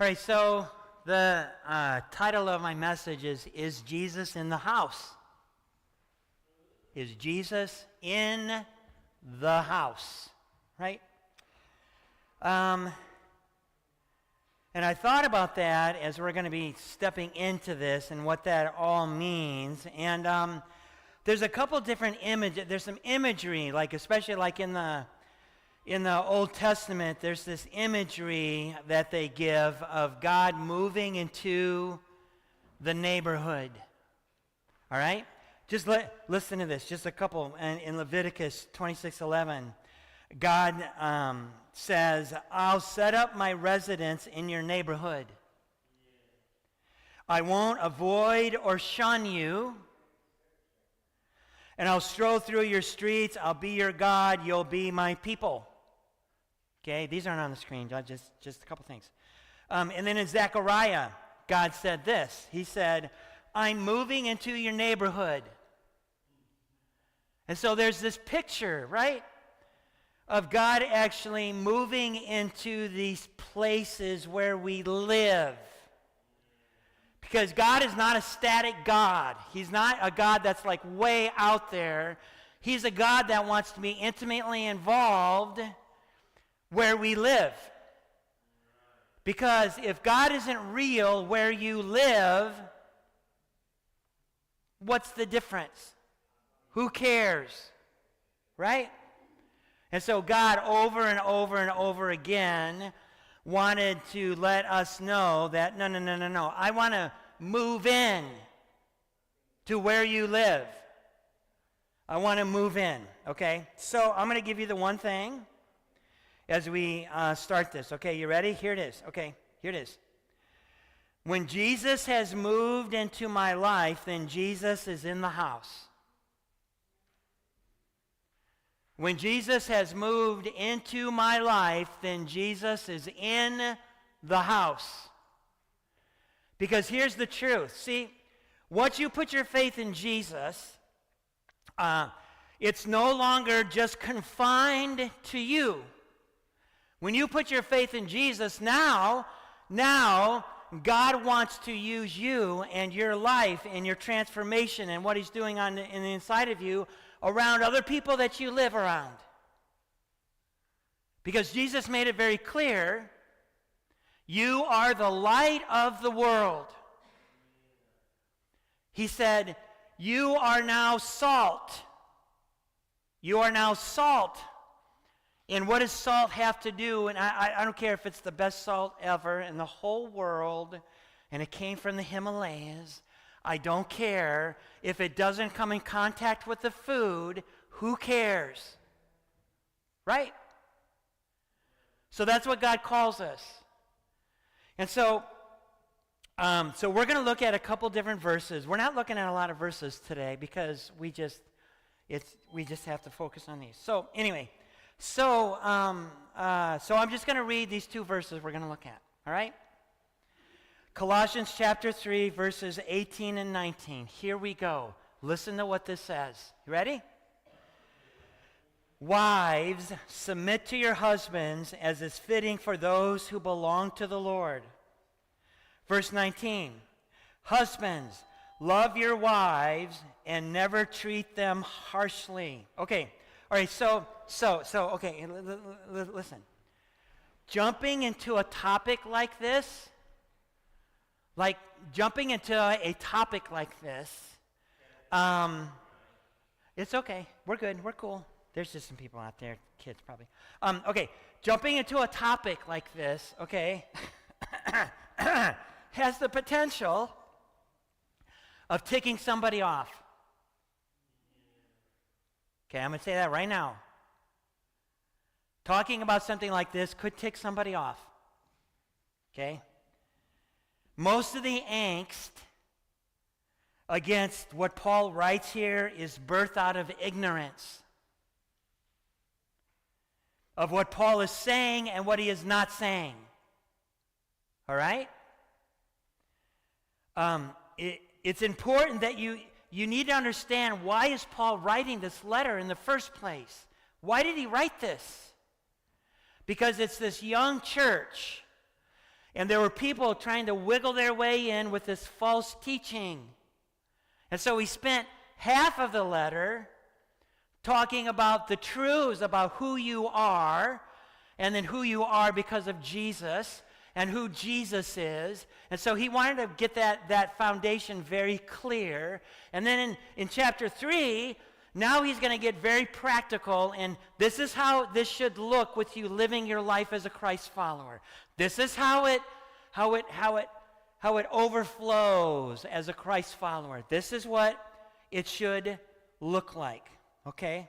All right, so the title of my message is Jesus in the House? Is Jesus in the house, right? And I thought about that as we're going to be stepping into this and what that all means. And there's a couple different images. There's some imagery, like especially like in the Old Testament, there's this imagery that they give of God moving into the neighborhood. All right? Just listen to this. Just a couple. And in Leviticus 26:11, God says, I'll set up my residence in your neighborhood. I won't avoid or shun you. And I'll stroll through your streets. I'll be your God. You'll be my people. Okay, these aren't on the screen. Just a couple things. And then in Zechariah, God said this. He said, I'm moving into your neighborhood. And so there's this picture, right, of God actually moving into these places where we live. Because God is not a static God. He's not a God that's like way out there. He's a God that wants to be intimately involved where we live. Because if God isn't real where you live, what's the difference? Who cares? Right? And so God over and over and over again wanted to let us know that no. I want to move in to where you live. I want to move in, okay? So I'm going to give you the one thing as we start this. Okay, you ready? Here it is. Okay, here it is. When Jesus has moved into my life, then Jesus is in the house. When Jesus has moved into my life, then Jesus is in the house. Because here's the truth. See, once you put your faith in Jesus, it's no longer just confined to you. When you put your faith in Jesus, now God wants to use you and your life and your transformation and what he's doing in the inside of you around other people that you live around. Because Jesus made it very clear, you are the light of the world. He said, you are now salt. You are now salt. And what does salt have to do? And I don't care if it's the best salt ever in the whole world, and it came from the Himalayas. I don't care. If it doesn't come in contact with the food, who cares? Right? So that's what God calls us. And so we're going to look at a couple different verses. We're not looking at a lot of verses today because we just have to focus on these. So anyway, so I'm just going to read these two verses we're going to look at. All right? Colossians chapter 3, verses 18 and 19. Here we go. Listen to what this says. You ready? Wives, submit to your husbands as is fitting for those who belong to the Lord. Verse 19. Husbands, love your wives and never treat them harshly. Okay. All right. So okay. Listen. Jumping into a topic like this, it's okay. We're good. We're cool. There's just some people out there, kids probably. Okay, jumping into a topic like this, okay, has the potential of ticking somebody off. Okay, I'm going to say that right now. Talking about something like this could tick somebody off. Okay? Most of the angst against what Paul writes here is birthed out of ignorance of what Paul is saying and what he is not saying. All right? It's important that you need to understand, why is Paul writing this letter in the first place? Why did he write this? Because it's this young church And there were people trying to wiggle their way in with this false teaching. And so he spent half of the letter talking about the truths about who you are, and then who you are because of Jesus, and who Jesus is. And so he wanted to get that foundation very clear. And then in chapter 3, now he's going to get very practical, and this is how this should look with you living your life as a Christ follower. This is how it overflows as a Christ follower. This is what it should look like, okay?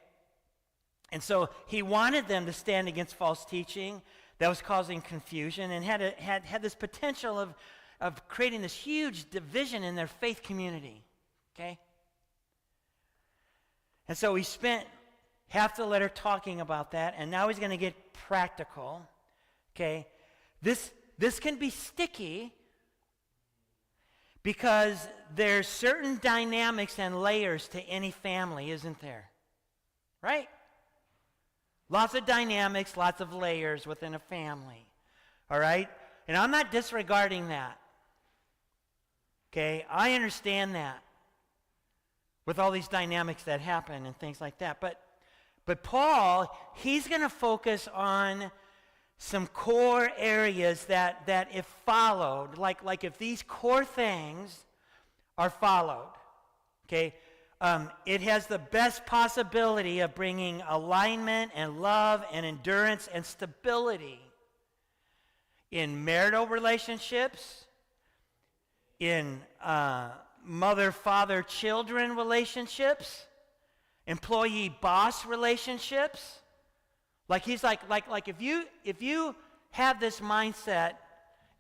And so he wanted them to stand against false teaching that was causing confusion and had this potential of creating this huge division in their faith community, okay? And so he spent half the letter talking about that, and now he's going to get practical, okay? This can be sticky because there's certain dynamics and layers to any family, isn't there? Right? Lots of dynamics, lots of layers within a family. All right? And I'm not disregarding that. Okay? I understand that with all these dynamics that happen and things like that. But Paul, he's going to focus on some core areas that if followed, like if these core things are followed, okay, it has the best possibility of bringing alignment and love and endurance and stability in marital relationships, in mother-father-children relationships, employee-boss relationships. Like he's like if you have this mindset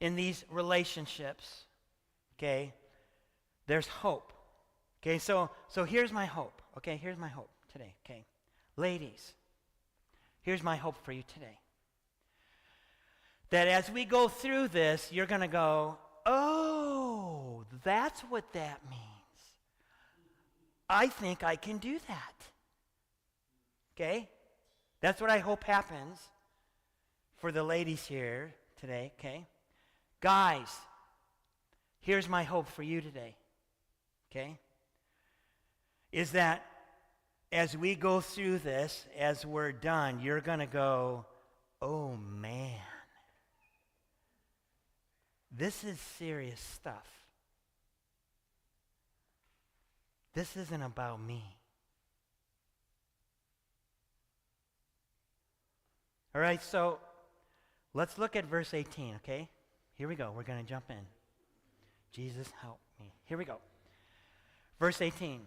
in these relationships, okay, there's hope. Okay, so here's my hope. Okay, here's my hope today. Okay, ladies, here's my hope for you today. That as we go through this, you're going to go, oh, that's what that means. I think I can do that. Okay? That's what I hope happens for the ladies here today, okay? Guys, here's my hope for you today, okay? Is that as we go through this, as we're done, you're going to go, oh, man. This is serious stuff. This isn't about me. All right, so let's look at verse 18, okay? Here we go. We're going to jump in. Jesus, help me. Here we go. Verse 18.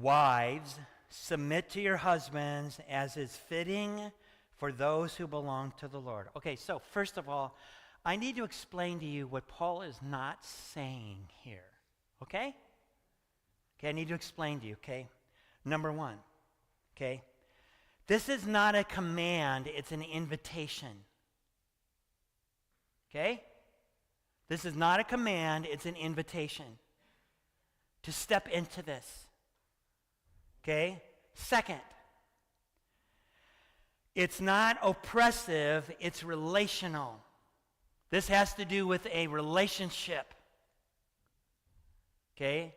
Wives, submit to your husbands as is fitting for those who belong to the Lord. Okay, so first of all, I need to explain to you what Paul is not saying here, okay? Okay, I need to explain to you, okay? Number one, okay? This is not a command, it's an invitation. Okay? This is not a command, it's an invitation to step into this. Okay? Second, it's not oppressive, it's relational. This has to do with a relationship. Okay?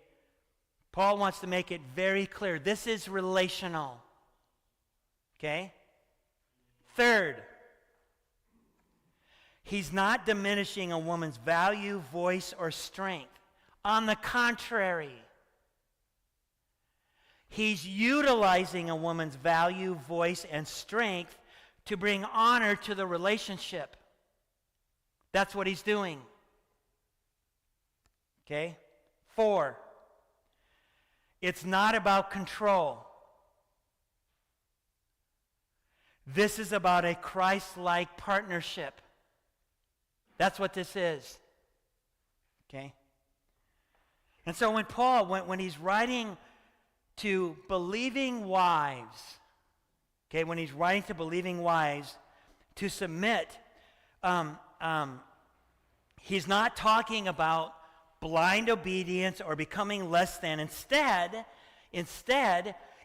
Paul wants to make it very clear. This is relational. Okay? Third, he's not diminishing a woman's value, voice, or strength. On the contrary, he's utilizing a woman's value, voice, and strength to bring honor to the relationship. That's what he's doing. Okay? 4, it's not about control. This is about a Christ-like partnership. That's what this is. Okay? And so when Paul, when he's writing to believing wives, okay, when he's writing to believing wives to submit, he's not talking about blind obedience or becoming less than. Instead,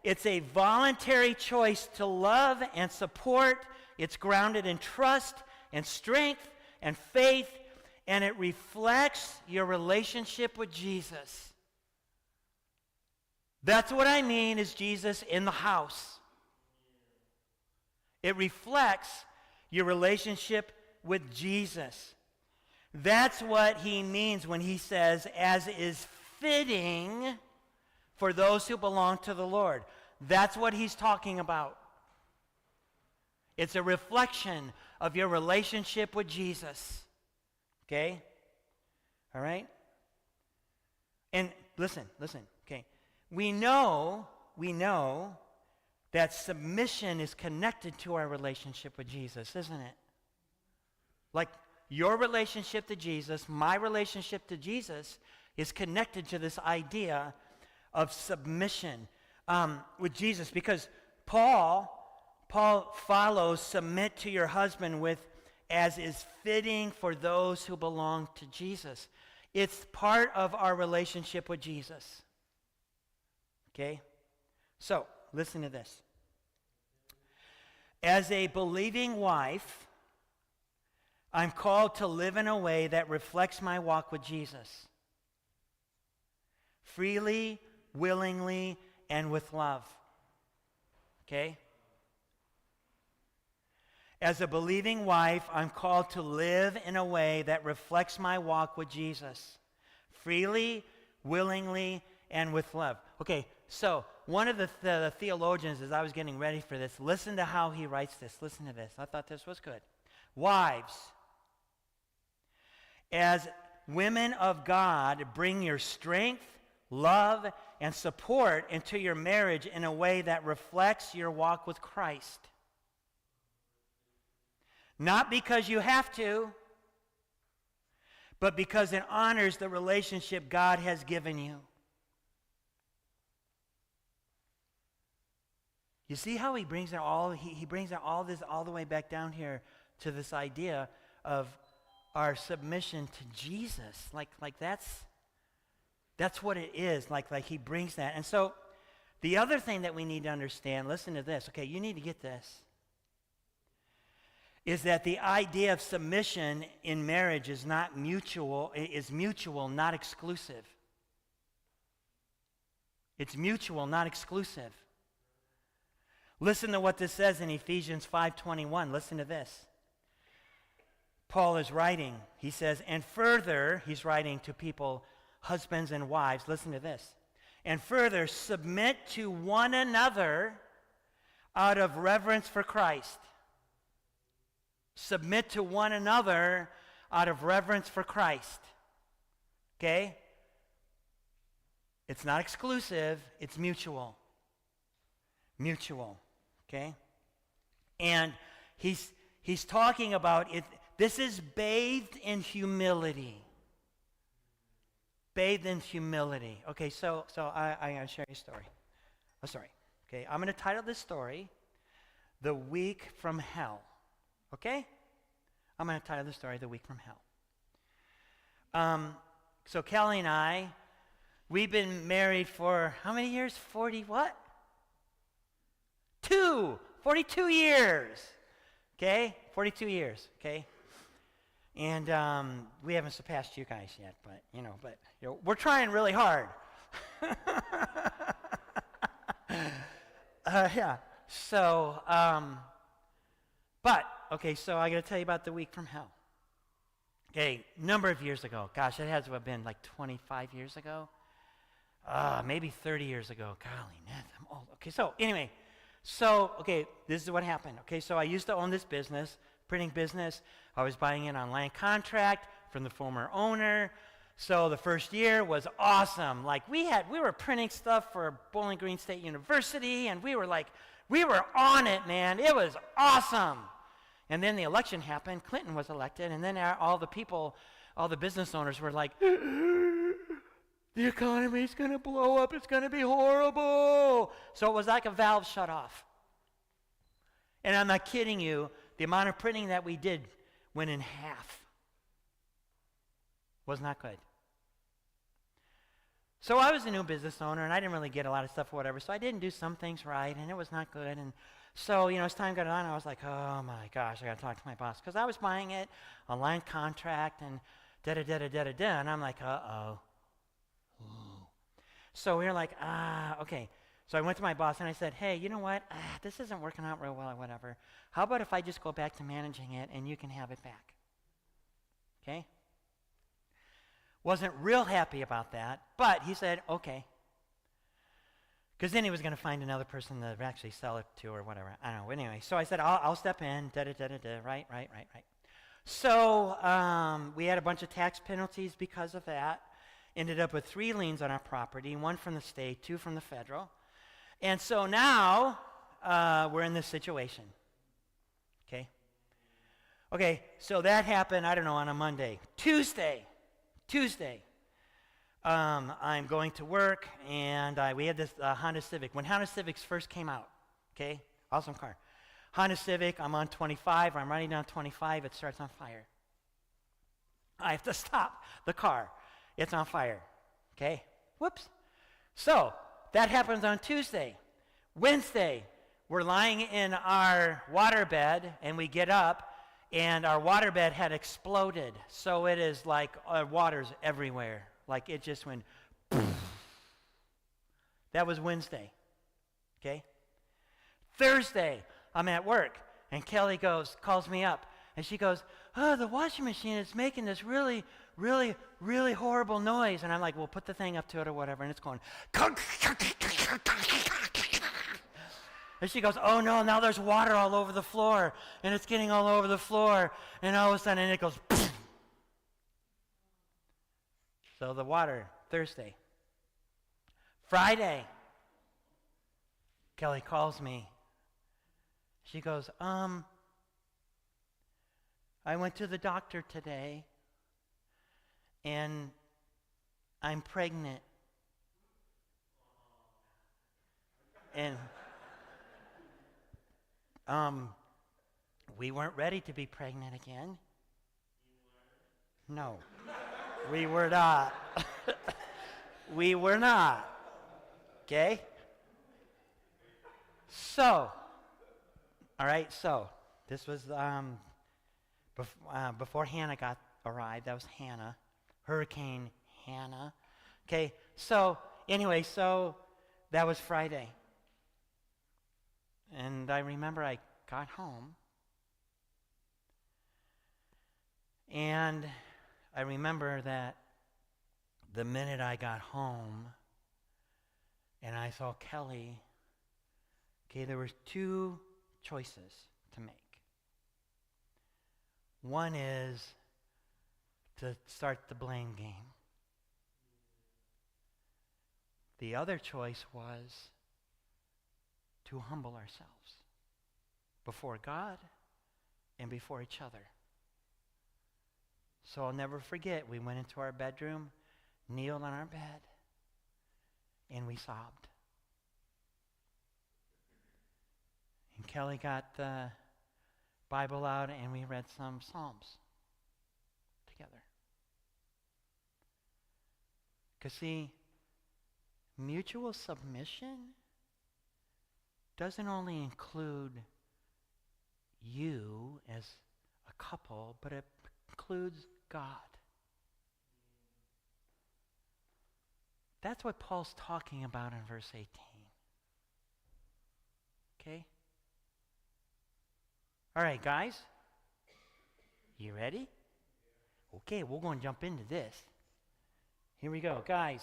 it's a voluntary choice to love and support. It's grounded in trust and strength and faith and it reflects your relationship with Jesus. That's what I mean is Jesus in the house. It reflects your relationship with Jesus. That's what he means when he says, as is fitting for those who belong to the Lord. That's what he's talking about. It's a reflection of your relationship with Jesus. Okay? All right? And listen, okay? We know that submission is connected to our relationship with Jesus, isn't it? Like your relationship to Jesus, my relationship to Jesus is connected to this idea of submission with Jesus, because Paul follows submit to your husband with as is fitting for those who belong to Jesus. It's part of our relationship with Jesus. Okay? So, listen to this. As a believing wife, I'm called to live in a way that reflects my walk with Jesus. Freely, willingly, and with love. Okay? As a believing wife, I'm called to live in a way that reflects my walk with Jesus. Freely, willingly, and with love. Okay, so one of the theologians, as I was getting ready for this, listen to how he writes this. Listen to this. I thought this was good. Wives, as women of God, bring your strength, love, and support into your marriage in a way that reflects your walk with Christ. Not because you have to, but because it honors the relationship God has given you. You see how he brings it all, he brings all this all the way back down here to this idea of our submission to Jesus. Like that's what it is. Like he brings that. And so the other thing that we need to understand, listen to this. Okay, you need to get this. Is that the idea of submission in marriage is not mutual, it is mutual, not exclusive. It's mutual, not exclusive. Listen to what this says in Ephesians 5:21. Listen to this. Paul is writing. He says, and further, he's writing to people, husbands and wives. Listen to this. And further, submit to one another out of reverence for Christ. Submit to one another out of reverence for Christ. Okay? It's not exclusive, it's mutual. Mutual. Okay? And he's talking about it. This is bathed in humility. Bathed in humility. Okay, so I'm going to share you a story. A story. Okay, I'm going to title this story, The Week from Hell. Okay? I'm going to title the story, The Week from Hell. So Kelly and I, we've been married for how many years? 40 what? 42 years. Okay? 42 years. Okay? And we haven't surpassed you guys yet, but we're trying really hard. Yeah. So, okay, so I got to tell you about the week from hell. Okay, number of years ago. Gosh, it has to have been like 25 years ago. Maybe 30 years ago. Golly, man, I'm old. Okay, so anyway, okay, this is what happened. Okay, so I used to own this business, printing business. I was buying it on land contract from the former owner. So the first year was awesome. Like we were printing stuff for Bowling Green State University, and we were on it, man. It was awesome. And then the election happened. Clinton was elected, and then all the business owners were like, the economy's going to blow up. It's going to be horrible. So it was like a valve shut off. And I'm not kidding you. The amount of printing that we did went in half. Was not good. So I was a new business owner, and I didn't really get a lot of stuff or whatever, so I didn't do some things right, and it was not good. And so, as time got on, I was like, oh my gosh, I got to talk to my boss, because I was buying it on land contract, and da-da-da-da-da-da. And I'm like, uh-oh. Ooh. So we were like, okay. So I went to my boss and I said, hey, you know what? This isn't working out real well or whatever. How about if I just go back to managing it and you can have it back? Okay? Wasn't real happy about that, but he said, okay. Because then he was going to find another person to actually sell it to or whatever. I don't know. Anyway, so I said, I'll step in. Da-da-da-da-da. Right. So we had a bunch of tax penalties because of that. Ended up with 3 liens on our property, 1 from the state, 2 from the federal. And so now we're in this situation. Okay, so that happened, I don't know, on a Monday. Tuesday, I'm going to work, and we had this Honda Civic. When Honda Civics first came out, okay, awesome car. Honda Civic, I'm on 25, I'm running down 25, it starts on fire. I have to stop the car. It's on fire, okay? Whoops. So, that happens on Tuesday. Wednesday, we're lying in our waterbed, and we get up, and our waterbed had exploded. So it is like water's everywhere. Like it just went, poof. That was Wednesday, okay? Thursday, I'm at work, and Kelly calls me up, and she goes, oh, the washing machine is making this really, really, really horrible noise. And I'm like, well, put the thing up to it or whatever, and it's going, and she goes, oh no, now there's water all over the floor, and it's getting all over the floor, and all of a sudden it goes, poof. So the water, Thursday. Friday, Kelly calls me. She goes, I went to the doctor today, and I'm pregnant. And we weren't ready to be pregnant again. No, we were not. We were not. Okay? So, all right, so this was before Hannah arrived. That was Hannah, Hurricane Hannah. Okay, so anyway, so that was Friday. And I remember I got home, and I remember that the minute I got home and I saw Kelly, okay, there were 2 choices to make. One is to start the blame game. The other choice was to humble ourselves before God and before each other. So I'll never forget, we went into our bedroom, kneeled on our bed, and we sobbed. And Kelly got the Bible out, and we read some Psalms together. Because see, mutual submission doesn't only include you as a couple, but it includes God. That's what Paul's talking about in verse 18. Okay? All right, guys. You ready? Okay, we're going to jump into this. Here we go, guys.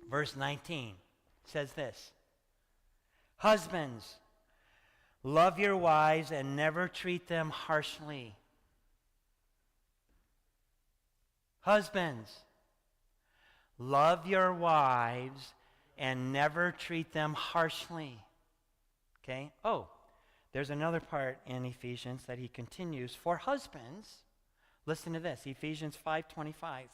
Verse 19 says this. Husbands, love your wives and never treat them harshly. Husbands, love your wives and never treat them harshly. Okay? Oh, there's another part in Ephesians that he continues. For husbands, listen to this, Ephesians 5:25.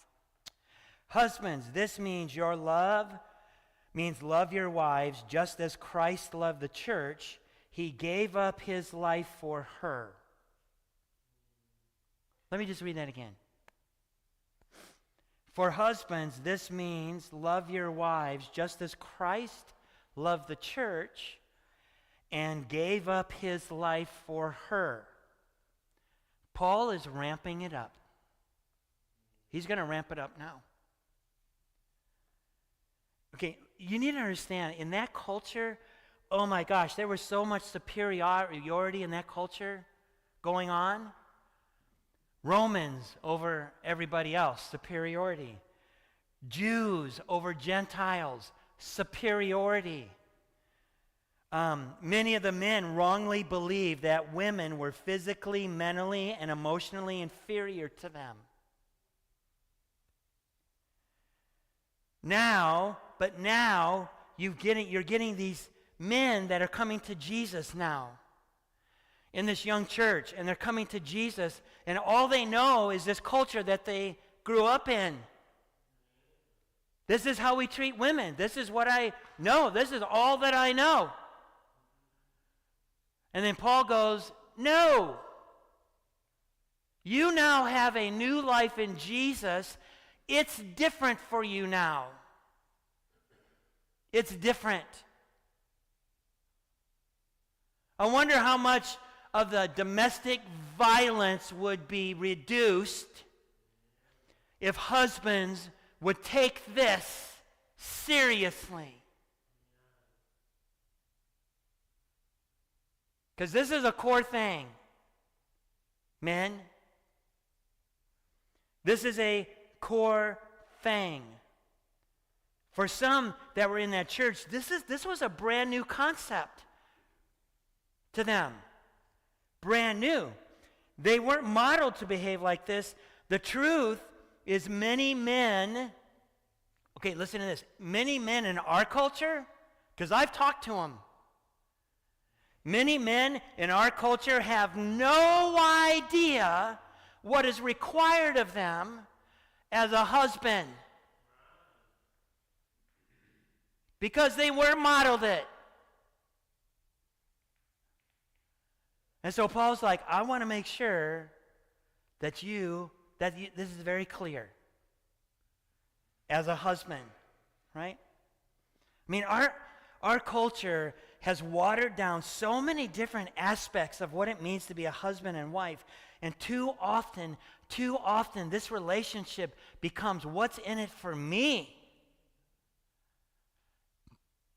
Husbands, this means love your wives just as Christ loved the church. He gave up his life for her. Let me just read that again. For husbands, this means love your wives just as Christ loved the church and gave up his life for her. Paul is ramping it up. He's going to ramp it up now. Okay, you need to understand, in that culture, oh my gosh, there was so much superiority in that culture going on. Romans over everybody else, superiority. Jews over Gentiles, superiority. Many of the men wrongly believed that women were physically, mentally, and emotionally inferior to them. Now you're getting these men that are coming to Jesus now in this young church, and they're coming to Jesus, and all they know is this culture that they grew up in. This is how we treat women. This is what I know. This is all that I know. And then Paul goes, no. You now have a new life in Jesus. It's different for you now. It's different. I wonder how much of the domestic violence would be reduced if husbands would take this seriously. Because this is a core thing. Men, this is a core thing. For some that were in that church, this was a brand new concept to them. Brand new. They weren't modeled to behave like this. The truth is many men, okay, listen to this. Many men in our culture, because I've talked to them, many men in our culture have no idea what is required of them as a husband. Because they weren't modeled it. And so Paul's like, I want to make sure that this is very clear as a husband, right? I mean, our culture has watered down so many different aspects of what it means to be a husband and wife, and too often, this relationship becomes what's in it for me.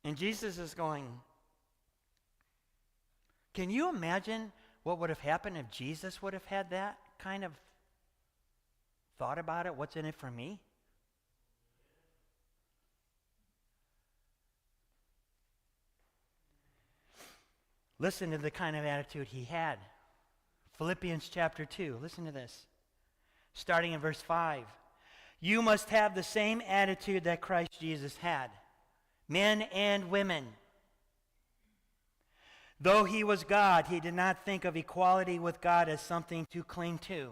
And Jesus is going, can you imagine what would have happened if Jesus would have had that kind of thought about it? What's in it for me? Listen to the kind of attitude he had. Philippians chapter 2. Listen to this. Starting in verse 5. You must have the same attitude that Christ Jesus had. Men and women. Though he was God, he did not think of equality with God as something to cling to.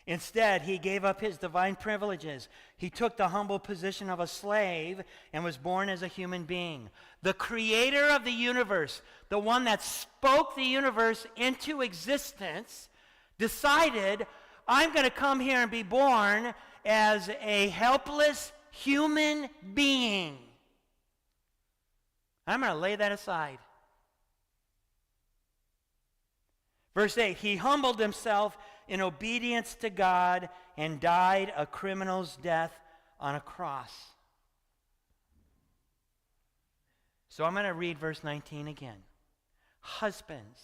Instead, he gave up his divine privileges. He took the humble position of a slave and was born as a human being. The creator of the universe, the one that spoke the universe into existence, decided, I'm going to come here and be born as a helpless human being. I'm going to lay that aside. Verse 8, he humbled himself in obedience to God and died a criminal's death on a cross. So I'm going to read verse 19 again. Husbands,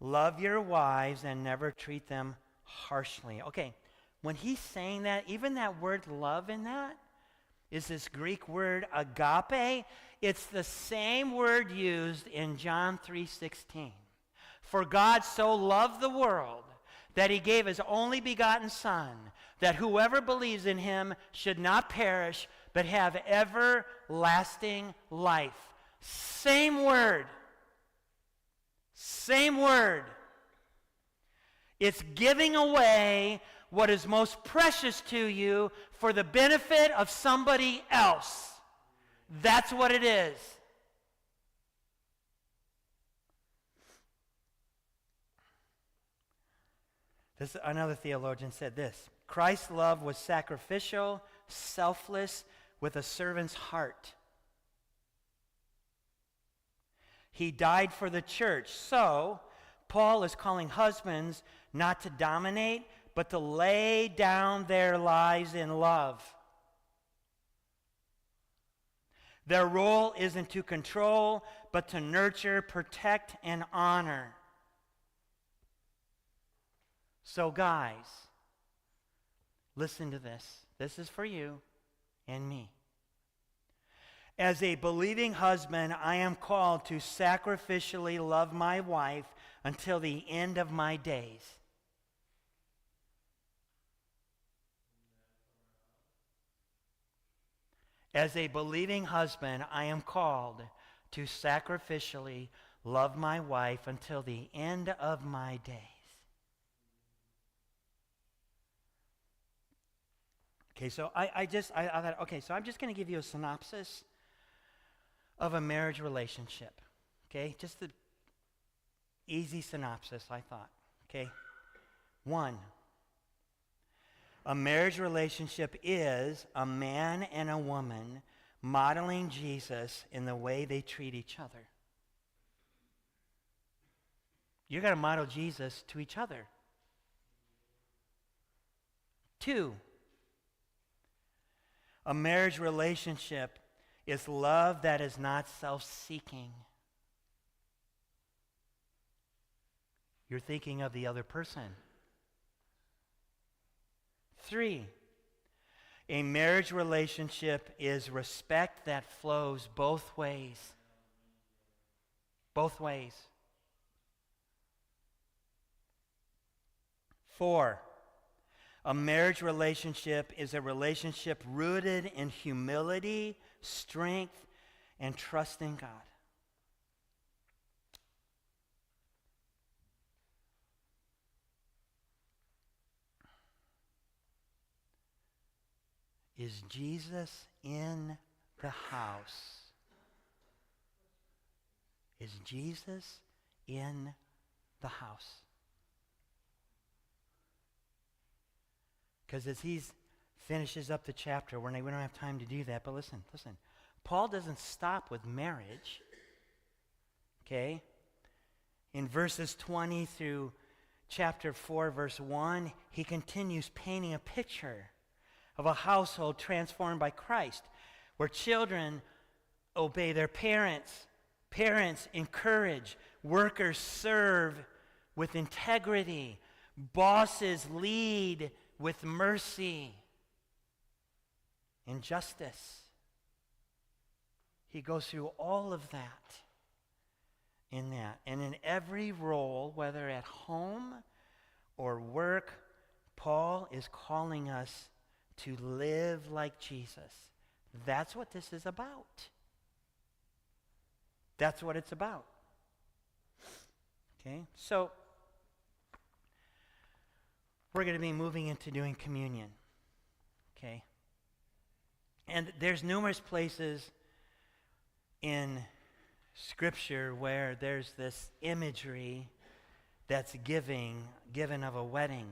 love your wives and never treat them harshly. Okay, when he's saying that, even that word love in that is this Greek word agape. It's the same word used in John 3:16. For God so loved the world that he gave his only begotten Son, that whoever believes in him should not perish, but have everlasting life. Same word. Same word. It's giving away what is most precious to you for the benefit of somebody else. That's what it is. Another theologian said this: Christ's love was sacrificial, selfless, with a servant's heart. He died for the church. So, Paul is calling husbands not to dominate, but to lay down their lives in love. Their role isn't to control, but to nurture, protect, and honor. So guys, listen to this. This is for you and me. As a believing husband, I am called to sacrificially love my wife until the end of my days. As a believing husband, I am called to sacrificially love my wife until the end of my days. Okay, so I thought, okay, so I'm just going to give you a synopsis of a marriage relationship. Okay, just the easy synopsis, I thought. Okay, 1, a marriage relationship is a man and a woman modeling Jesus in the way they treat each other. You're going to model Jesus to each other. 2, a marriage relationship is love that is not self-seeking. You're thinking of the other person. 3, a marriage relationship is respect that flows both ways. Both ways. 4, a marriage relationship is a relationship rooted in humility, strength, and trust in God. Is Jesus in the house? Is Jesus in the house? Because as he finishes up the chapter, we don't have time to do that, but listen. Paul doesn't stop with marriage. Okay? In verses 20 through chapter 4, verse 1, he continues painting a picture of a household transformed by Christ, where children obey their parents, parents encourage, workers serve with integrity, bosses lead with mercy and justice. He goes through all of that in that. And in every role, whether at home or work, Paul is calling us to live like Jesus. That's what this is about. That's what it's about. Okay? So, we're going to be moving into doing communion. Okay? And there's numerous places in Scripture where there's this imagery that's given of a wedding.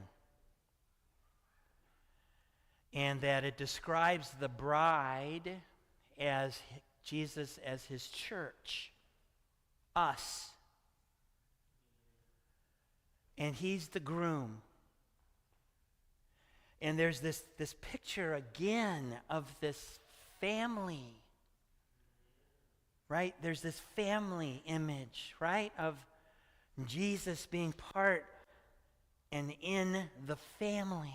And that it describes the bride as Jesus as his church, us. And he's the groom. And there's this picture again of this family, right? There's this family image, right, of Jesus being part and in the family.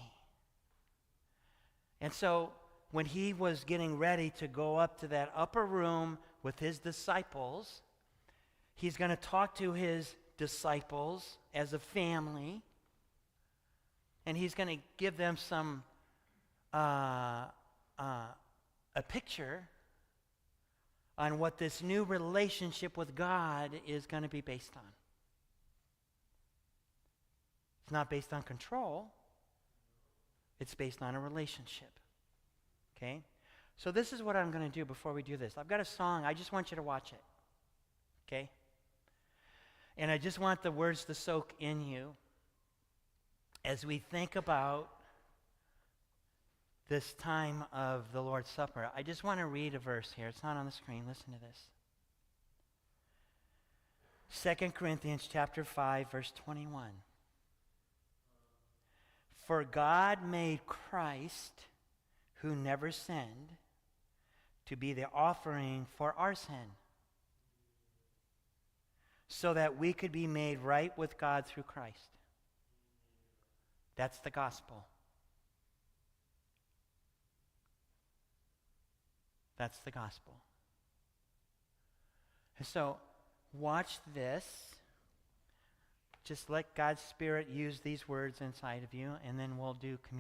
And so when he was getting ready to go up to that upper room with his disciples, he's going to talk to his disciples as a family, and he's going to give them some a picture on what this new relationship with God is going to be based on. It's not based on control. It's based on a relationship. Okay? So this is what I'm going to do before we do this. I've got a song. I just want you to watch it. Okay? And I just want the words to soak in you as we think about this time of the Lord's Supper. I just want to read a verse here. It's not on the screen. Listen to this. 2 Corinthians chapter 5, verse 21. For God made Christ, who never sinned, to be the offering for our sin, so that we could be made right with God through Christ. That's the gospel. That's the gospel. And so, watch this. Just let God's Spirit use these words inside of you, and then we'll do communion.